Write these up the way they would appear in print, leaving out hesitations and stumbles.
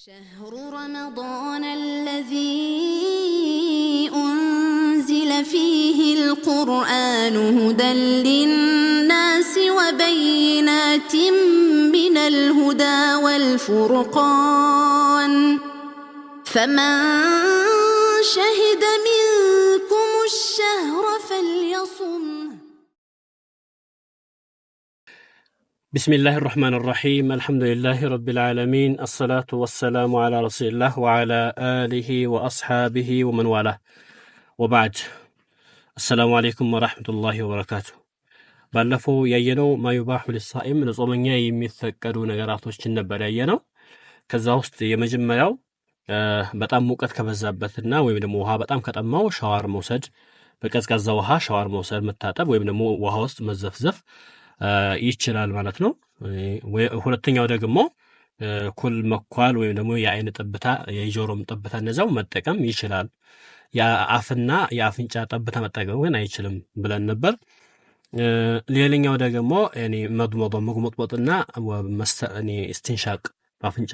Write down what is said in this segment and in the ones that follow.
شهر رمضان الذي أنزل فيه القرآن هدى للناس وبينات من الهدى والفرقان فمن شهد منكم الشهر فليصم. بسم الله الرحمن الرحيم الحمد لله رب العالمين الصلاة والسلام على رسول الله وعلى آله وأصحابه ومن والاه وبعد السلام عليكم ورحمة الله وبركاته ባለፈው ያየነው ማዩባሁ ለሳኢም ለጾመኛ የሚፈቀዱ ነገራቶችን ነበር ያየነው። ከዛ ውስጥ የመጀመሪያው በጣም ሙቀት ከበዛበትና ወይም ደግሞ ውሃ በጣም ከጠማው ሻወር መውሰድ፣ በቀዝቃዛ ውሃ ሻወር መውሰድ መታጠብ ወይም ደግሞ ውሃ ውስጥ መዘፍዘፍ ይችላል ማለት ነው። ሁለተኛው ደግሞ ኩል መኳል ወይም ደግሞ የአይን ጠብታ የጆሮም ጠብታ እነዛው መጠቀም ይችላል። የአፍና የአፍንጫ ጠብታ መጠቀም ግን አይችልም ብለን ነበር። ሌላኛው ደግሞ መጉመጥመጥና ኢስቲንሻቅ በአፍንጫ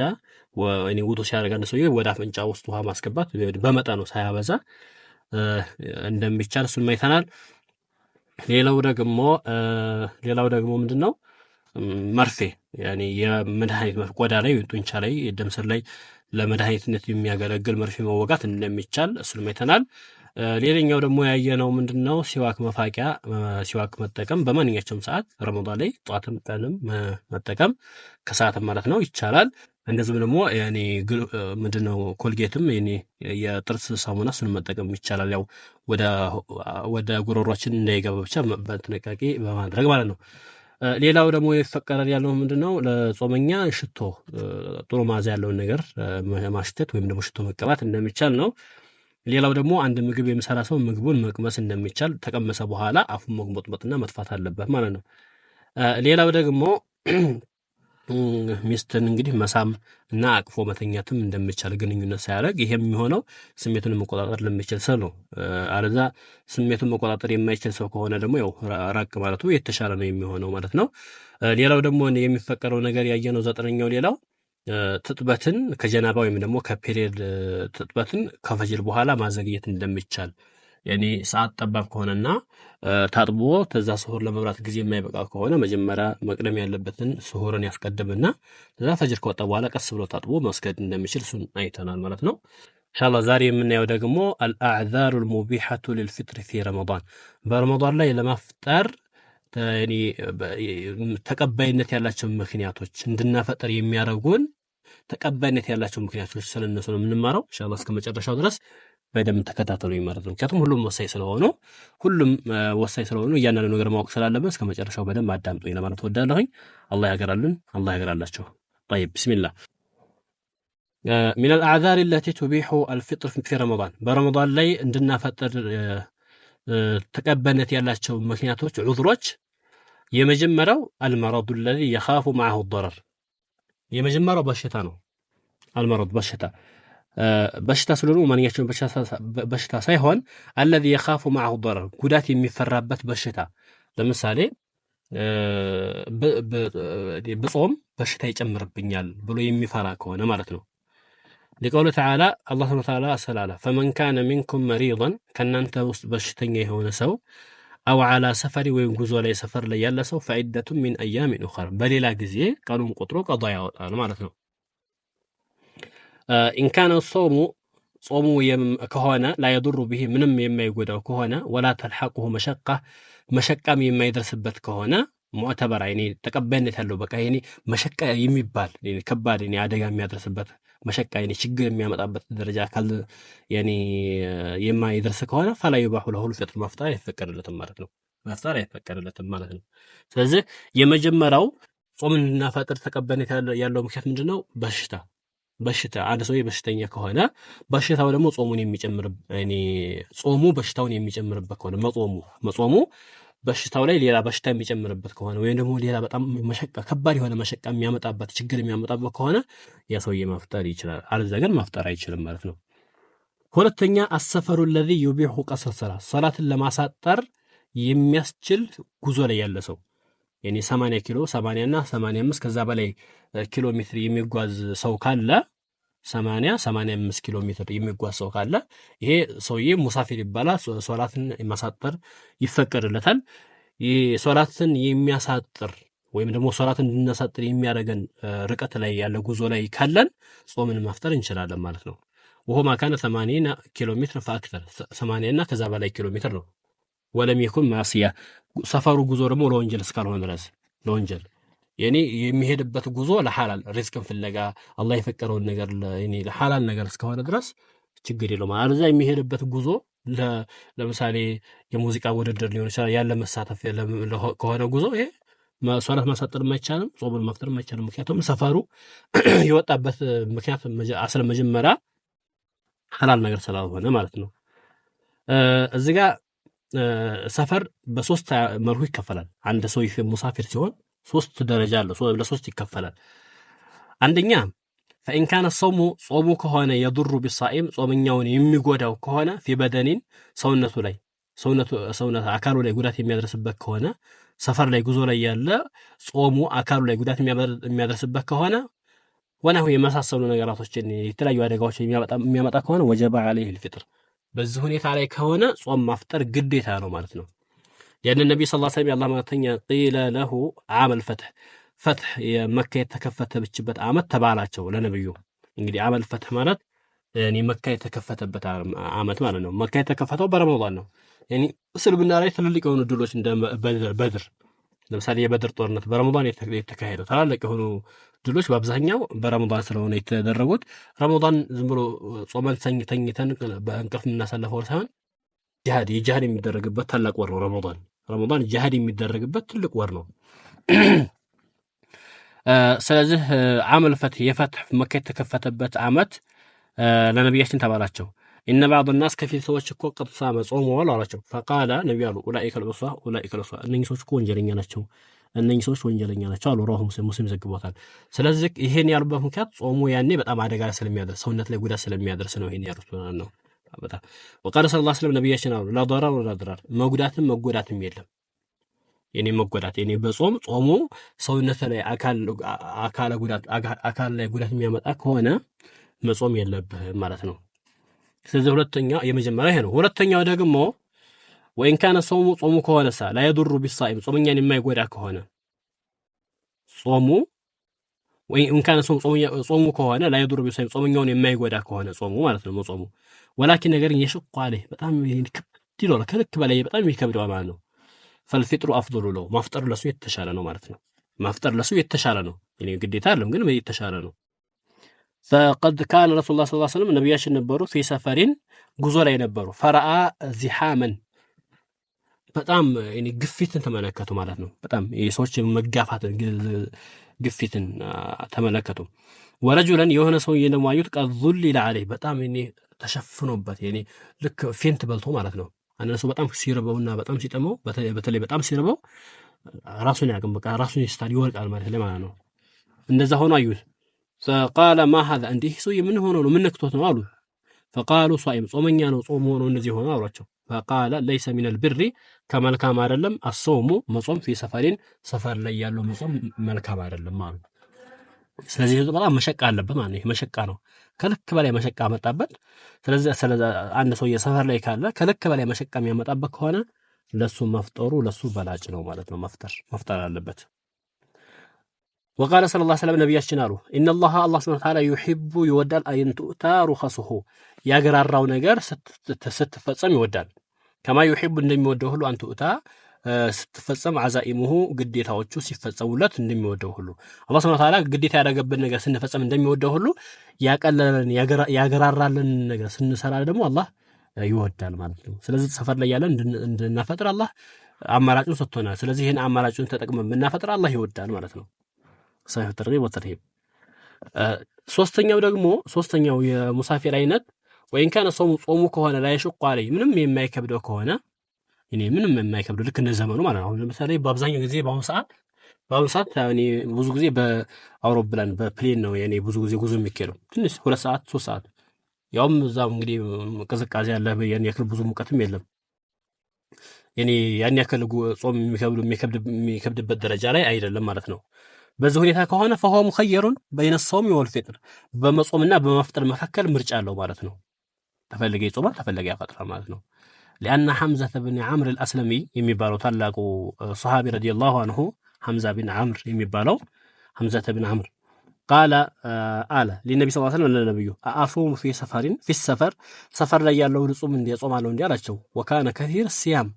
ውዱ ሲያደርግ አንድ ሰውዬ ወደ አፍንጫ ውስጥ ውሃ ማስገባት በመጠኑ ሳያበዛ እንደሚቻል እሱን አይተናል። ሌላው ደግሞ ምንድነው መርፌ የመድኃኒት ቆዳ ላይ ጡንቻ ላይ ደም ስር ላይ ለመድኃኒትነት የሚያገለግል መርፌ መወጋት እንደሚቻል እሱንም አይተናል። ሌላኛው ደግሞ ያየነው ምንድነው ሲዋክ መፋቂያ ሲዋክ መጠቀም በማንኛቸውም ሰዓት ረመዳን ላይ ጧትም ቀንም መጠቀም ከሰዓትም ማለት ነው ይቻላል። እንደዚሁም ደግሞ ምንድነው ኮልጌትም የጥርስ ሳሙና እሱን መጠቀም ይቻላል። ያው ወደ ጉሮሮችን እንዳይገባ ብቻ በጥንቃቄ በማድረግ ማለት ነው። ሌላው ደግሞ ይፈቀዳል ያለው ምንድነው ለጾመኛ ሽቶ ጥሩ ማዛ ያለውን ነገር ማሽተት ወይም ደግሞ ሽቶ መቀባት እንደሚቻል ነው። ሌላው ደግሞ አንድ ምግብ የሚሰራ ሰው ምግቡን መቅመስ እንደሚቻል ተቀመሰ በኋላ አፉን መግመጥመጥና መጥፋት አለበት ማለት ነው። ሌላው ደግሞ ሚስትን እንግዲህ መሳም እና አቅፎ መተኛትም እንደሚቻል ግንኙነት ሳያደርግ ይሄም የሚሆነው ስሜቱን መቆጣጠር ለሚችል ሰው ነው። አለዛ ስሜቱን መቆጣጠር የማይችል ሰው ከሆነ ደግሞ ያው ራቅ ማለቱ የተሻለ ነው የሚሆነው ማለት ነው። ሌላው ደግሞ የሚፈቀደው ነገር ያየነው ዘጠነኛው ሌላው ትጥበትን ከጀናባ ወይም ደግሞ ከፔሪየድ ትጥበትን ከፈጅር በኋላ ማዘግየት እንደሚቻል ሰዓት ጠባብ ከሆነና ታጥቦ ተዛ ስሁር ለመብራት ጊዜ የማይበቃ ከሆነ መጀመሪያ መቅደም ያለበትን ስሁርን ያስቀድምና ተዛ ፈጅር ከወጣ በኋላ ቀስ ብሎ ታጥቦ መስገድ እንደሚችል እሱን አይተናል ማለት ነው። ኢንሻአላህ ዛሬ የምናየው ደግሞ አልአዕዛሩ አልሙቢሐቱ ሊልፊጥር ፊ ረመዳን በረመዳን ላይ ለማፍጠር ተቀባይነት ያላቸው ምክንያቶች እንድናፈጠር የሚያደርጉን ተቀባይነት ያላቸው ምክንያቶች ስለነሱ ነው የምንማረው። ኢንሻአላህ እስከ መጨረሻው ድረስ በደንብ ተከታተሉ ማለት ነው። ምክንያቱም ሁሉም ወሳኝ ስለሆኑ እያንዳንዱ ነገር ማወቅ ስላለብን እስከ መጨረሻው በደንብ አዳምጡኝ ለማለት ወዳለሁኝ። አላህ ያገራልን፣ አላህ ያገራላችሁ። طيب بسم الله من الأعذار التي تبيح الفطر في رمضان برمضان ላይ እንድናፈጥር ተቀባይነት ያላቸው ምክንያቶች ዑዝሮች የመጀመሪያው المرض الذي يخاف معه الضرر የመጀመሪያው በሽታ ነው። المرض በሽታ ስለሆነ ማንኛቸውም በሽታ ሳይሆን الذي يخاف معه الضرر ጉዳት የሚፈራበት በሽታ ለምሳሌ በጾም በሽታ ይጨምርብኛል ብሎ የሚፈራ ከሆነ ማለት ነው። لقول تعالى الله سبحانه وتعالى سلاله فمن كان منكم مريضا ከናንተ ውስጥ በሽተኛ የሆነ ሰው أو على سفر ወይም ጉዞ ላይ ሰፈር ላይ ያለ ሰው فعدة من أيام أخرى በሌላ ጊዜ ቀኑን ቆጥሮ ቀዷ ያወጣል ማለት ነው። إن كان الصوم ጾሙ ከሆነ لا يضر به ምንም የማይጎዳው ከሆነ ولا تلحقه መሸቃም የማይደርስበት ከሆነ ሙዕተበር ተቀባይነት ያለው በቃ መሸቃ የሚባል ከባድ አደጋ የሚያደርስበት መሸቃ ችግር የሚያመጣበት ደረጃ አካል የማይደርስ ከሆነ فلا يباح له الفطر መፍጠር አይፈቀድለትም ማለት ነው። ስለዚህ የመጀመሪያው ጾም እንድናፈጥር ተቀባይነት ያለው ምክንያት ምንድነው? በሽታ አንድ ሰው በሽተኛ ከሆነ በሽታው ደግሞ ጾሙን የሚጨምር ጾሙ በሽታውን የሚጨምርበት ከሆነ መጾሙ በሽታው ላይ ሌላ በሽታ የሚጨምርበት ከሆነ ወይም ደግሞ ሌላ በጣም ከባድ የሆነ መሸቃ የሚያመጣበት ችግር የሚያመጣበት ከሆነ ያ ሰውዬ መፍጠር ይችላል። አለዛ ግን መፍጠር አይችልም ማለት ነው። ሁለተኛ አሰፈሩ الذي يبيح قصر ሰላትን ለማሳጠር የሚያስችል ጉዞ ላይ ያለ ሰው 80 ኪሎ 80 እና 85 ከዛ በላይ ኪሎ ሜትር የሚጓዝ ሰው ካለ 85 ኪሎ ሜትር የሚጓዝ ሰው ካለ ይሄ ሰውዬ ሙሳፊር ይባላል። ሶላትን ማሳጠር ይፈቀድለታል። ይህ ሶላትን የሚያሳጥር ወይም ደግሞ ሶላትን እንድናሳጥር የሚያደርገን ርቀት ላይ ያለ ጉዞ ላይ ካለን ጾምን መፍጠር እንችላለን ማለት ነው። ወሆማ ካነ 80 ኪሎ ሜትር ፈአክተር 80 እና ከዛ በላይ ኪሎ ሜትር ነው። ወለም ይኩን ማሲያ ሰፈሩ ጉዞ ደግሞ ለወንጀል እስካልሆነ ድረስ ለወንጀል የኔ የሚሄድበት ጉዞ ለሐላል ሪዝቅን ፍለጋ አላህ የፈቀረውን ነገር ለሐላል ነገር እስከሆነ ድረስ ችግር የለውም። አለዛ የሚሄድበት ጉዞ ለምሳሌ የሙዚቃ ውድድር ሊሆን ይችላል ያለ መሳተፍ ከሆነ ጉዞ ይሄ ሶላት ማሳጠር የማይቻልም ጾምን መፍጠር የማይቻልም። ምክንያቱም ሰፈሩ የወጣበት ምክንያት አስለ መጀመሪያ ሐላል ነገር ስላልሆነ ማለት ነው። እዚህ ጋር ሰፈር በሶስት መልኩ ይከፈላል። አንድ ሰው ሙሳፊር ሲሆን ሶስት ደረጃ አለው፣ ለሶስት ይከፈላል። አንደኛ ፈኢን ካነ ጾሙ ከሆነ የዱሩ ቢሳኢም ጾመኛውን የሚጎዳው ከሆነ ፊ በደኒን ሰውነቱ አካሉ ላይ ጉዳት የሚያደርስበት ከሆነ ሰፈር ላይ ጉዞ ላይ ያለ ጾሙ አካሉ ላይ ጉዳት የሚያደርስበት ከሆነ ወናሁ የመሳሰሉ ነገራቶችን የተለያዩ አደጋዎች የሚያመጣ ከሆነ ወጀባ ዐለይሂ الفطر በዚህ ሁኔታ ላይ ከሆነ ጾም ማፍጠር ግዴታ ነው ማለት ነው። ያን ነብይ ሰለላሁ ዐለይሂ ወሰለም የአላህ መልእክተኛ ቂለ ለሁ ዓመል ፈትህ የመካ የተከፈተችበት ዓመት ተባላቸው ለነብዩ። እንግዲህ ዓመል ፈትህ ማለት መካ የተከፈተበት ዓመት ማለት ነው። መካ የተከፈተው በረመዳን ነው። እስልምና ላይ ትልልቅ የሆኑ ድሎች እንደ በድር ለምሳሌ የበድር ጦርነት በረመዳን የተካሄደው ታላላቅ የሆኑ ድሎች በአብዛኛው በረመዳን ስለሆነ የተደረጉት ረመዳን ዝም ብሎ ጾመን ተኝተን በእንቅልፍ የምናሳልፈው ሳይሆን ጂሃድ የሚደረግበት ታላቅ ወር ነው። ረመዳን ጂሃድ የሚደረግበት ትልቅ ወር ነው። ስለዚህ ዓመል ፈትህ የፈትህ መካ የተከፈተበት ዓመት ለነብያችን ተባላቸው። ኢነ ባዕድ الناس ከፊል ሰዎች እኮ ቀድ ሳመ ጾመዋል አላቸው። ፈቃለ ነብዩ አሉ ኡላኢከ ልዑሳ እነኚህ ሰዎች እኮ ወንጀለኛ ናቸው አሉ። ራሁ ሙስሊም ዘግቦታል። ስለዚህ ይሄን ያሉበት ምክንያት ጾሙ ያኔ በጣም አደጋ ስለሚያደርስ ሰውነት ላይ ጉዳት ስለሚያደርስ ነው ይሄን ያሉት ነው። በጣም ወቃለ ሰለላሁ ዐለይሂ ወሰለም ነብያችን አሉ ላ ضرر ولا ضرر መጎዳትም የለም። መጎዳት በጾም ጾሙ ሰውነት ላይ አካል ላይ ጉዳት የሚያመጣ ከሆነ መጾም የለብህም ማለት ነው። ስለዚህ የመጀመሪያ ይሄ ነው። ሁለተኛው ደግሞ ወይን ካነ ጾሙ ከሆነሳ ላ የዱሩ ቢሳኢም ጾመኛን የማይጎዳ ከሆነ ወይን ካነ ጾሙ ከሆነ ላ የዱሩ ቢሳኢም ጾመኛውን የማይጎዳ ከሆነ ጾሙ ማለት ነው መጾሙ ወላኪን ነገር የሽቁ አለህ በጣም ከብድ ይላል ከልክ በላይ በጣም ይከብደዋል ማለት ነው። ፈልፊጥሩ አፍضل ነው ማፍጠር ለሱ የተሻለ ነው ማለት ነው። ማፍጠር ለሱ የተሻለ ነው። ግዴታ አይደለም ግን የተሻለ ነው። فقد كان رسول الله صلى الله عليه وسلم ነብያችን ነበሩ في سفرين ጉዞ ላይ ነበሩ ፈራአ ዚሃመን በጣም ግፊትን ተመለከቱ ማለት ነው። በጣም የሰዎች መጋፋት ግፊትን ተመለከቱ። ወረጁለን የሆነ ሰው የነማዩት ቀዙል ይላል በጣም ተሸፍኖበት ልክ ፌንት በልቶ ማለት ነው። አንድ ሰው በጣም ሲርበውና በጣም ሲጠመው በተለይ በጣም ሲርበው ራሱን ያቅም በቃ ራሱን ይስታል ይወርቃል ማለት ነው። እንደዛ ሆኖ አዩት። فقال ما هذا እንዲህ ሰው ምን ሆኖ ነው ምን ነክቶት ነው አሉ። فقالوا صائم ጾመኛ ነው ጾም ሆኖ እንደዚህ ሆኖ አሏቸው። فقال ليس من البر ከመልካም አይደለም الصوم መጾም في سفرين ሰፈር ላይ ያለው መጾም መልካም አይደለም ማለት። ስለዚህ በጣም መሸቃ አለበት ማለት ነው። መሸቃ ነው ከልክ በላይ መሸቃ መጣበት። ስለዚህ አንድ ሰው የሰፈር ላይ ካለ ከልክ በላይ መሸቃ የሚያመጣበት ከሆነ ለሱ መፍጠሩ ለሱ በላጭ ነው ማለት ነው። መፍጠር አለበት። وقال صلى الله عليه وسلم ነብያችን አሉ ان الله سبحانه وتعالى يحب يودال ان تؤتى رخصه ያገራራው ነገር ስትፈጸም ይወዳል። كما يحب እንደሚወደው ሁሉ ان تؤتى ስትፈጸም عزائمه ግዴታዎቹ ሲፈጸሙለት እንደሚወደው ሁሉ አላህ Subhanahu Wa Ta'ala ግዴታ ያደረገብን ነገር ስንፈጸም እንደሚወደው ሁሉ ያቀለለን ያገራራልን ነገር ስንሰራ ደግሞ አላህ ይወዳል ማለት ነው። ስለዚህ ሰፈር ላይ ያለን እንድናፈጥር አላህ አማራጩን ሰጥቶናል። ስለዚህ ይሄን አማራጩን ተጠቅመን ብናፈጥር አላህ ይወዳል ማለት ነው። ሰይፍ ተርሂብ ወተርሂብ። ሶስተኛው የሙሳፊር አይነት ወይን ካነ ጾሙ ከሆነ ላይ ሽቁ አለይ ምንም የማይከብደው ከሆነ ምንም የማይከብደው ልክ እንደ ዘመኑ ማለት ነው። ለምሳሌ በአብዛኛው ጊዜ በአሁኑ ሰዓት ብዙ ጊዜ በአውሮፕላን በፕሌን ነው ብዙ ጊዜ ጉዞ የሚካሄደው ትንሽ 2 ሰዓት 3 ሰዓት ያውም እዛው እንግዲህ ቅዝቃዜ ያለ ያን ያክል ብዙ ሙቀትም የለም። ያን ያክል ጾም የሚከብድበት ደረጃ ላይ አይደለም ማለት ነው። በዚህ ሁኔታ ከሆነ فهو مخير بين الصوم والفطر በመጾምና በመፍጠር መካከል ምርጫ አለው ማለት ነው። ተፈልገ ይጾማል ተፈልገ ያፈጥራል ማለት ነው። لأن حمزة بن عمرو الأسلمي የሚባለው ታላቁ ሱሐቢ ረዲየላሁ ዐንሁ ሐምዛ ቢን ዐምር የሚባለው ሐምዛ ቢን ዐምር قال للنبي صلى الله عليه وسلم ለነብዩ አሱም في السفر ሰፈር ላይ ያለው ጾም እንዲጾማለው እንዲ አላቸው። وكان كثير الصيام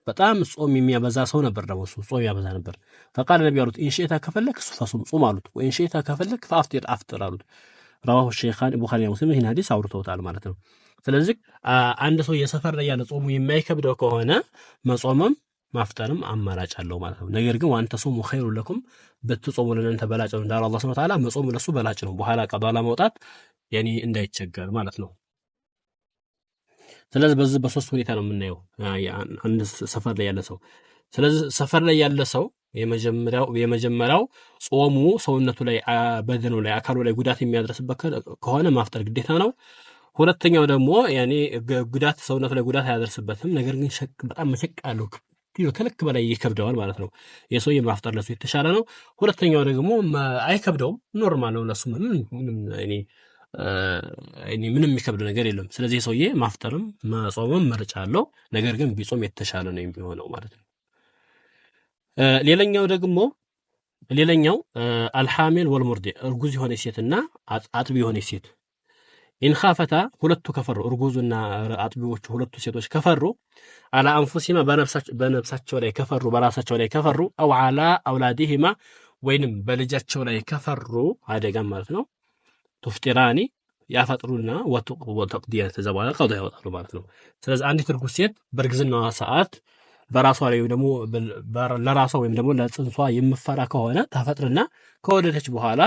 በጣም ጾም የሚያበዛ ሰው ነበር ደግሞ ጾም ያበዛ ነበር። فقال النبي አሉት ኢንሺታ ከፈለክ ሱፋሱም ጾም አሉት ወኢንሺታ ከፈለክ አፍጥር አሉት። رواه الشيخان ቡኻሪ ሙስሊም ይህን ሐዲስ አውርተውታል ማለት ነው። ስለዚህ አንድ ሰው የሰፈር ላይ ያለ ጾሙ የማይከብደው ከሆነ መጾምም ማፍጠርም አማራጭ አለው ማለት ነው። ነገር ግን ዋንተ ጾሙ ኸይሩ ለኩም በትጾሙ ለእናንተ በላጭ ነው እንዳለ አላህ Subhanahu Wa Ta'ala መጾሙ ለሱ በላጭ ነው። በኋላ ቀዷ ለማውጣት ያኒ እንዳይቸገር ማለት ነው። ስለዚህ በዚህ በሶስት ሁኔታ ነው የምናየው አንድ ሰፈር ላይ ያለ ሰው። ስለዚህ ሰፈር ላይ ያለ ሰው የመጀመሪያው ጾሙ ሰውነቱ ላይ በደኑ ላይ አካሉ ላይ ጉዳት የሚያደርስበት ከሆነ ማፍጠር ግዴታ ነው። ሁለተኛው ደግሞ ያኔ ጉዳት ሰውነቱ ላይ ጉዳት አያደርስበትም፣ ነገር ግን በጣም መሸቃለው ከልክ በላይ ይከብደዋል ማለት ነው። የሰው የማፍጠር ለሱ የተሻለ ነው። ሁለተኛው ደግሞ አይከብደውም፣ ኖርማል ነው ለሱ ምንም የሚከብድ ነገር የለም። ስለዚህ ሰውዬ ማፍጠርም መጾምም ምርጫ አለው፣ ነገር ግን ቢጾም የተሻለ ነው የሚሆነው ማለት ነው። ሌላኛው አልሐሚል ወልሙርዲ እርጉዝ የሆነ ሴትና አጥቢ የሆነ ሴት ኢንኻፈታ ሁለቱ ከፈሩ እርጉዙና አጥቢዎቹ ሁለቱ ሴቶች ከፈሩ አላ አንፉሲማ በነፍሳቸው ላይ ከፈሩ በራሳቸው ላይ ከፈሩ አው አላ አውላዲሂማ ወይንም በልጃቸው ላይ ከፈሩ አደጋ ማለት ነው። ቱፍጢራኒ ያፈጥሩና ወተቅዲያ ተዘባለ ቀዶ ያወጣሉ ማለት ነው። ስለዚህ አንዲት እርጉዝ ሴት በእርግዝናዋ ሰዓት በራሷ ላይ ደግሞ ለራሷ ወይም ደግሞ ለጽንሷ የምፈራ ከሆነ ታፈጥርና ከወለደች በኋላ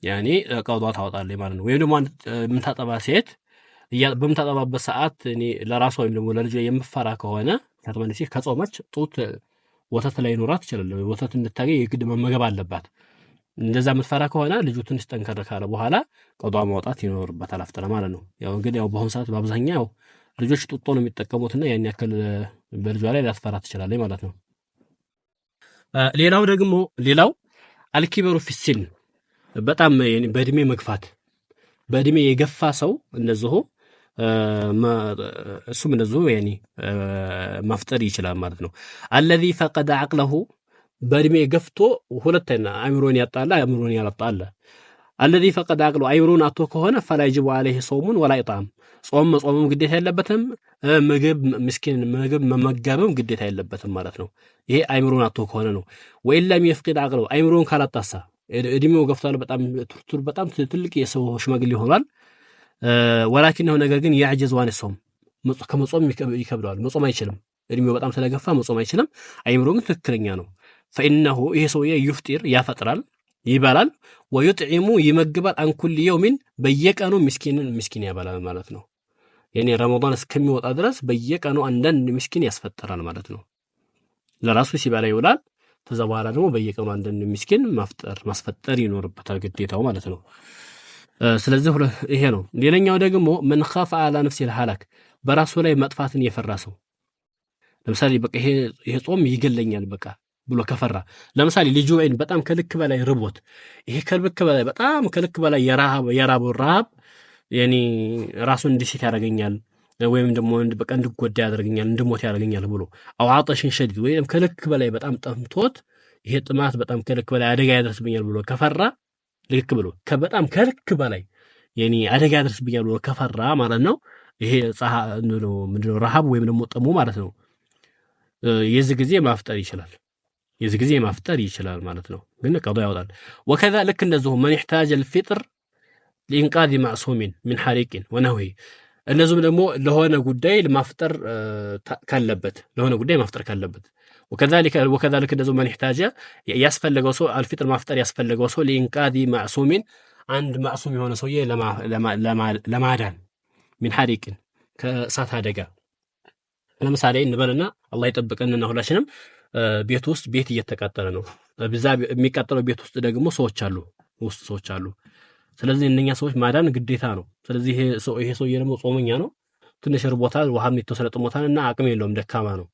ያኔ ቀዷ ታወጣለች ማለት ነው። ወይም ደግሞ አንድ የምታጠባ ሴት በምታጠባበት ሰዓት ለራሷ ወይም ደግሞ ለልጇ የምፈራ ከሆነ ታጥባለች። ከጾመች ጡት ወተት ላይ ኖራት ይችላል። ወተት እንድታገኝ የግድ መመገብ አለባት። እንደዛ የምትፈራ ከሆነ ልጁ ትንሽ ጠንከር ካለ በኋላ ቀዷ ማውጣት ይኖርበታል አፍጥራ ማለት ነው። ያው እንግዲህ ያው በአሁኑ ሰዓት በአብዛኛው ልጆች ጡጦ ነው የሚጠቀሙትና ያን ያክል በልጇ ላይ ላትፈራ ትችላለች ማለት ነው። ሌላው አልኪበሩ ፊሲን በጣም በእድሜ መግፋት በእድሜ የገፋ ሰው እንደዚሁ እሱም እንደዚሁ ያኒ ማፍጠር ይችላል ማለት ነው። አለዚ ፈቀደ አቅለሁ በእድሜ ገፍቶ ሁለተኛ አእምሮን ያጣላ አእምሮን ያላጣላ አለዚ ፈቀደ አቅለሁ አእምሮን አጥቶ ከሆነ ፈላ ይጅቡ አለይሂ ሶሙን ወላ ኢጣም ጾምም ግዴታ የለበትም፣ ምስኪን ምግብ መመገብም ግዴታ የለበትም ማለት ነው። ይሄ አእምሮን አጥቶ ከሆነ ነው። ወኢለም ይፍቅድ አቅለሁ አእምሮን ካላጣሳ እድሜው ገፍቷል፣ በጣም ትልቅ የሰው ሽማግሌ ሆኗል። ወላኪን ነው ነገር ግን ያዕጀዝ ዋን ጾም ከመጾም ይከብደዋል፣ መጾም አይችልም። እድሜው በጣም ስለገፋ መጾም አይችልም። አእምሮው ግን ትክክለኛ ነው። ፈኢነሁ ይሄ ሰውዬ ይፍጢር ያፈጥራል፣ ይበላል፣ ወይጥዒሙ ይመግባል፣ አንኩል የውሚን በየቀኑ ምስኪን ያበላል ማለት ነው። ያኔ ረመዳን እስከሚወጣ ድረስ በየቀኑ አንዳንድ ምስኪን ያስፈጥራል ማለት ነው። ለራሱ ሲበላ ይውላል። ከዛ በኋላ ደግሞ በየቀኑ አንዳንድ ምስኪን ማስፈጠር ይኖርበታል ግዴታው ማለት ነው። ስለዚህ ይሄ ነው። ሌላኛው ደግሞ መን ኻፈ አላ ነፍሲል ሐላክ በራሱ ላይ መጥፋትን የፈራ ሰው ለምሳሌ በቃ ይሄ ጾም ይገለኛል በቃ ብሎ ከፈራ ለምሳሌ ልጁ በጣም ከልክ በላይ ርቦት ይሄ ከልክ በላይ በጣም ከልክ በላይ የራበው ረሃብ ያኒ ራሱን እንዲሲት ያደርገኛል ወይም ደግሞ በቃ እንድጎዳ ያደርገኛል እንድሞት ያደርገኛል ብሎ አው አጣሽን ሸዲድ ወይም ከልክ በላይ በጣም ጠምቶት ይሄ ጥማት በጣም ከልክ በላይ አደጋ ያደርስብኛል ብሎ ከፈራ ልክ ብሎ በጣም ከልክ በላይ ያኒ አደጋ ያደርስብኛል ብሎ ከፈራ ማለት ነው። ይሄ ምንድነው ረሃብ ወይም ደግሞ ጥሙ ማለት ነው። የዚህ ጊዜ ማፍጠር ይችላል ማለት ነው። ግን ቀዷ ያወጣል። ወከዛ ልክ እንደዚሁ መን ይحتاج الفطر لإنقاذ معصوم من حريق ونهوه እነዚህም ደግሞ ለሆነ ጉዳይ ማፍጠር ካለበት وكذلك እንደዚሁ መን يحتاج ያስፈልገው ሰው الفطر ማፍጠር ያስፈልገው ሰው لإنقاذ معصوم አንድ ማዕሱም የሆነ ሰውዬ ለማዳን من حريق ከእሳት አደጋ ለምሳሌ እንበልና አላህ ይጠብቀንና ሁላችንም ቤት እየተቃጠለ ነው። በዛ የሚቃጠለው ቤት ውስጥ ደግሞ ሰዎች አሉ። ስለዚህ እነኛ ሰዎች ማዳን ግዴታ ነው። ስለዚህ ይሄ ሰውዬ ደግሞ ጾመኛ ነው፣ ትንሽ ርቦታል፣ ውሃም የተወሰነ ጥሞታልና አቅም የለውም፣ ደካማ ነው።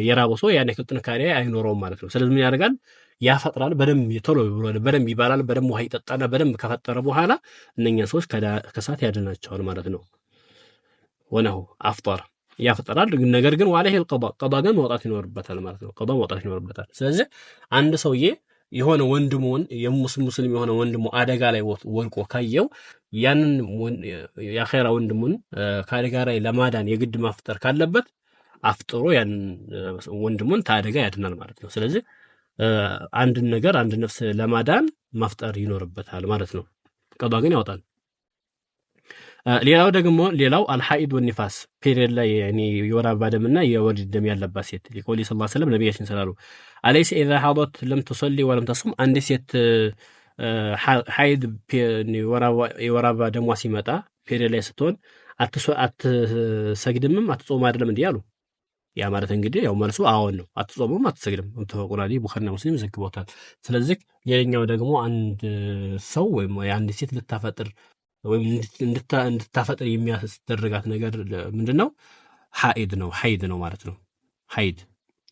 የራበው ሰው ያን ያክል ጥንካሬ አይኖረውም ማለት ነው። ስለዚህ ምን ያደርጋል? ያፈጥራል። በደንብ ቶሎ ብሎ በደንብ ይባላል። በደንብ ውሃ ይጠጣና በደንብ ከፈጠረ በኋላ እነኛ ሰዎች ከእሳት ያድናቸዋል ማለት ነው። ወነሁ አፍጠር ያፈጥራል። ነገር ግን ዋለህ ቀዷ ግን መውጣት ይኖርበታል ማለት ነው። ቀዷ መውጣት ይኖርበታል። ስለዚህ አንድ ሰውዬ የሆነ ወንድሙን ሙስሊም የሆነ ወንድሙ አደጋ ላይ ወድቆ ካየው ያንን የአኼራ ወንድሙን ከአደጋ ላይ ለማዳን የግድ ማፍጠር ካለበት አፍጥሮ ያንን ወንድሙን ከአደጋ ያድናል ማለት ነው። ስለዚህ አንድ ነገር አንድ ነፍስ ለማዳን ማፍጠር ይኖርበታል ማለት ነው። ቀዷ ግን ያወጣል። ሌላው አልሐኢድ ወኒፋስ ፔሪየድ ላይ የወር አበባ ደምና የወሊድ ደም ያለባት ሴት ሊቆሊ ሰለላሁ ዐለይሂ ወሰለም ነብያችን ስላሉ አለይሰ ኢዛ ሐደት ለም ትሰሊ ወለም ተሱም አንድ ሴት ሐይድ የወር አበባ ደሟ ሲመጣ ፔሪየድ ላይ ስትሆን አትሰግድምም አትጾም አይደለም እንዲህ አሉ። ያ ማለት እንግዲህ ያው መልሱ አዎን ነው። አትጾምም አትሰግድም ተፈቁራሊ ቡኻሪና ሙስሊም ዘግበውታል። ስለዚህ ሌላኛው ደግሞ አንድ ሰው ወይም አንድ ሴት ልታፈጥር ወይም እንድታፈጥር የሚያስደርጋት ነገር ምንድነው? ሐይድ ነው ማለት ነው። ሐይድ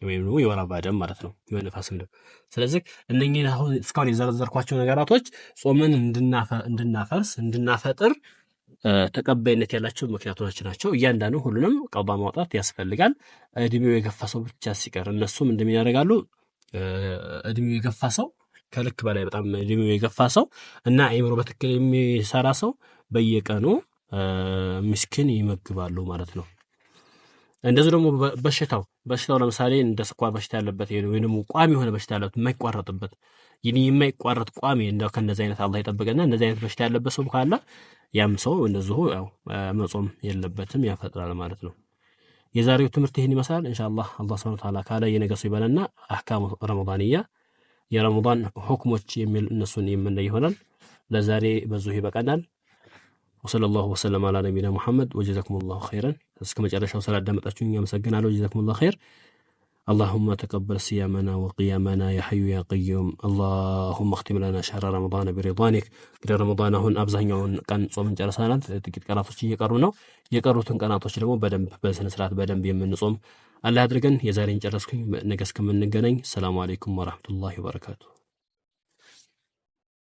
ወይም ደግሞ የወር አበባ ደም ማለት ነው፣ የነፋስ ደም። ስለዚህ እነኚህ አሁን እስካሁን የዘረዘርኳቸው ነገራቶች ጾምን እንድናፈርስ እንድናፈጥር ተቀባይነት ያላቸው ምክንያቶች ናቸው። እያንዳንዱ ሁሉንም ቀዷ ማውጣት ያስፈልጋል። እድሜው የገፋ ሰው ብቻ ሲቀር እነሱም እንደሚያደርጋሉ እድሜው የገፋ ሰው ከልክ በላይ በጣም እድሜው የገፋ ሰው እና አይምሮ በትክክል የሚሰራ ሰው በየቀኑ ምስኪን ይመግባሉ ማለት ነው። እንደዚህ ደግሞ በሽታው ለምሳሌ እንደ ስኳር በሽታ ያለበት ወይ ደግሞ ቋሚ የሆነ በሽታ ያለበት የማይቋረጥበት የማይቋረጥ ቋሚ እንደው ከነዚህ አይነት አላህ ይጠብቀና እንደዚህ አይነት በሽታ ያለበት ሰው ካለ ያም ሰው እንደዚሁ ያው መጾም የለበትም ያፈጥራል ማለት ነው። የዛሬው ትምህርት ይህን ይመስላል። ኢንሻአላህ አላህ Subhanahu Wa Ta'ala ካለ የነገሱ ይበለና አህካሙ ረመዳንያ የረመዳን ሁክሞች የሚል እነሱን የምናይ ይሆናል። ለዛሬ በዚሁ ይበቃናል። ወሰለላሁ ወሰለም አላ ነቢና ሙሐመድ ወጀዛኩሙላሁ ኸይረን። እስከ መጨረሻው ስላዳመጣችሁኝ አመሰግናለሁ። ጀዛኩሙላሁ ኸይር። اللهم تقبل صيامنا وقيامنا يا حي يا قيوم. اللهم اختم لنا شهر رمضان برضوانك. እንግዲህ ረመዳን አሁን አብዛኛውን ቀን ጾም ጨርሰናል። ጥቂት ቀናቶች እየቀሩ ነው። የቀሩትን ቀናቶች ደግሞ በደንብ በስነ ስርዓት በደንብ የምንጾም አላህ አድርገን። የዛሬን ጨረስኩኝ። ነገ እስከምንገናኝ ሰላም አለይኩም ወራህመቱላሂ ወበረካቱ።